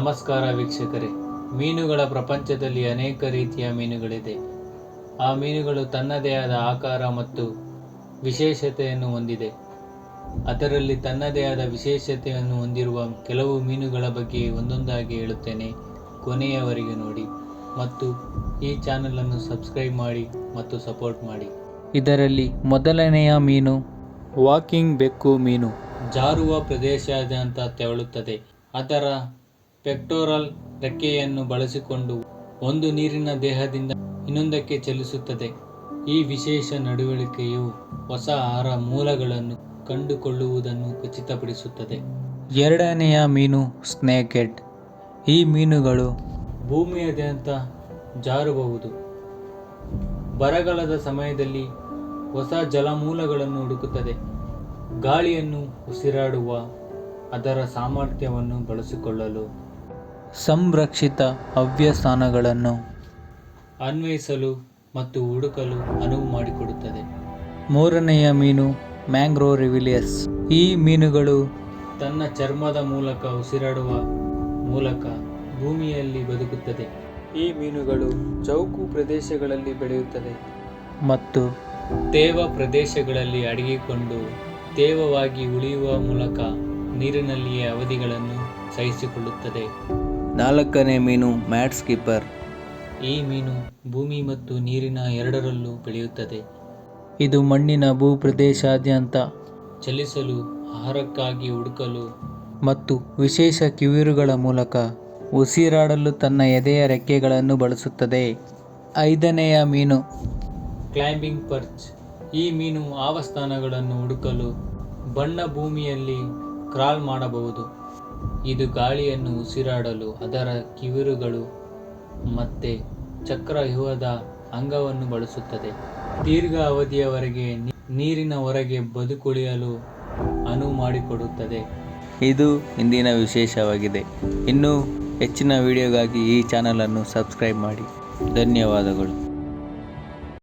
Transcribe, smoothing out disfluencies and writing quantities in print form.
ನಮಸ್ಕಾರ ವೀಕ್ಷಕರೇ. ಮೀನುಗಳ ಪ್ರಪಂಚದಲ್ಲಿ ಅನೇಕ ರೀತಿಯ ಮೀನುಗಳಿದೆ. ಆ ಮೀನುಗಳು ತನ್ನದೇ ಆದ ಆಕಾರ ಮತ್ತು ವಿಶೇಷತೆಯನ್ನು ಹೊಂದಿದೆ. ಅದರಲ್ಲಿ ತನ್ನದೇ ಆದ ವಿಶೇಷತೆಯನ್ನು ಹೊಂದಿರುವ ಕೆಲವು ಮೀನುಗಳ ಬಗ್ಗೆ ಒಂದೊಂದಾಗಿ ಹೇಳುತ್ತೇನೆ. ಕೊನೆಯವರೆಗೆ ನೋಡಿ ಮತ್ತು ಈ ಚಾನಲನ್ನು ಸಬ್ಸ್ಕ್ರೈಬ್ ಮಾಡಿ ಮತ್ತು ಸಪೋರ್ಟ್ ಮಾಡಿ. ಇದರಲ್ಲಿ ಮೊದಲನೆಯ ಮೀನು ವಾಕಿಂಗ್ ಬೆಕ್ಕು ಮೀನು. ಜಾರುವ ಪ್ರದೇಶಾದ್ಯಂತ ತೆವಳುತ್ತದೆ. ಅದರ ಪೆಕ್ಟೋರಲ್ ರೆಕ್ಕೆಯನ್ನು ಬಳಸಿಕೊಂಡು ಒಂದು ನೀರಿನ ದೇಹದಿಂದ ಇನ್ನೊಂದಕ್ಕೆ ಚಲಿಸುತ್ತದೆ. ಈ ವಿಶೇಷ ನಡವಳಿಕೆಯು ಹೊಸ ಆಹಾರ ಮೂಲಗಳನ್ನು ಕಂಡುಕೊಳ್ಳುವುದನ್ನು ಖಚಿತಪಡಿಸುತ್ತದೆ. ಎರಡನೆಯ ಮೀನು ಸ್ನೇಕ್ ಹೆಡ್. ಈ ಮೀನುಗಳು ಭೂಮಿಯಾದ್ಯಂತ ಜಾರಬಹುದು. ಬರಗಾಲದ ಸಮಯದಲ್ಲಿ ಹೊಸ ಜಲಮೂಲಗಳನ್ನು ಹುಡುಕುತ್ತದೆ. ಗಾಳಿಯನ್ನು ಉಸಿರಾಡುವ ಅದರ ಸಾಮರ್ಥ್ಯವನ್ನು ಬಳಸಿಕೊಳ್ಳಲು ಸಂರಕ್ಷಿತ ಹವ್ಯಸ್ಥಾನಗಳನ್ನು ಅನ್ವಯಿಸಲು ಮತ್ತು ಹುಡುಕಲು ಅನುವು ಮಾಡಿಕೊಡುತ್ತದೆ. ಮೂರನೆಯ ಮೀನು ಮ್ಯಾಂಗ್ರೋವಿಲಿಯಸ್. ಈ ಮೀನುಗಳು ತನ್ನ ಚರ್ಮದ ಮೂಲಕ ಉಸಿರಾಡುವ ಮೂಲಕ ಭೂಮಿಯಲ್ಲಿ ಬದುಕುತ್ತದೆ. ಈ ಮೀನುಗಳು ಚೌಕು ಪ್ರದೇಶಗಳಲ್ಲಿ ಬೆಳೆಯುತ್ತದೆ ಮತ್ತು ತೇವ ಪ್ರದೇಶಗಳಲ್ಲಿ ಅಡಗಿಕೊಂಡು ತೇವವಾಗಿ ಉಳಿಯುವ ಮೂಲಕ ನೀರಿನಲ್ಲಿಯೇ ಅವಧಿಗಳನ್ನು ಸಹಿಸಿಕೊಳ್ಳುತ್ತದೆ. ನಾಲ್ಕನೇ ಮೀನು ಮ್ಯಾಡ್ ಸ್ಕಿಪ್ಪರ್. ಈ ಮೀನು ಭೂಮಿ ಮತ್ತು ನೀರಿನ ಎರಡರಲ್ಲೂ ಬೆಳೆಯುತ್ತದೆ. ಇದು ಮಣ್ಣಿನ ಭೂಪ್ರದೇಶಾದ್ಯಂತ ಚಲಿಸಲು, ಆಹಾರಕ್ಕಾಗಿ ಹುಡುಕಲು ಮತ್ತು ವಿಶೇಷ ಕಿವಿರುಗಳ ಮೂಲಕ ಉಸಿರಾಡಲು ತನ್ನ ಎದೆಯ ರೆಕ್ಕೆಗಳನ್ನು ಬಳಸುತ್ತದೆ. ಐದನೆಯ ಮೀನು ಕ್ಲೈಂಬಿಂಗ್ ಪರ್ಚ್. ಈ ಮೀನು ಆವಾಸಸ್ಥಾನಗಳನ್ನು ಹುಡುಕಲು ಬಣ್ಣ ಭೂಮಿಯಲ್ಲಿ ಕ್ರಾಲ್ ಮಾಡಬಹುದು. ಇದು ಗಾಳಿಯನ್ನು ಉಸಿರಾಡಲು ಅದರ ಕಿವಿರುಗಳು ಮತ್ತು ಚಕ್ರವ್ಯೂಹದ ಅಂಗವನ್ನು ಬಳಸುತ್ತದೆ. ದೀರ್ಘ ಅವಧಿಯವರೆಗೆ ನೀರಿನ ಹೊರಗೆ ಬದುಕುಳಿಯಲು ಅನುವು ಮಾಡಿಕೊಡುತ್ತದೆ. ಇದು ಇಂದಿನ ವಿಶೇಷವಾಗಿದೆ. ಇನ್ನೂ ಹೆಚ್ಚಿನ ವಿಡಿಯೋಗಾಗಿ ಈ ಚಾನಲನ್ನು ಸಬ್ಸ್ಕ್ರೈಬ್ ಮಾಡಿ. ಧನ್ಯವಾದಗಳು.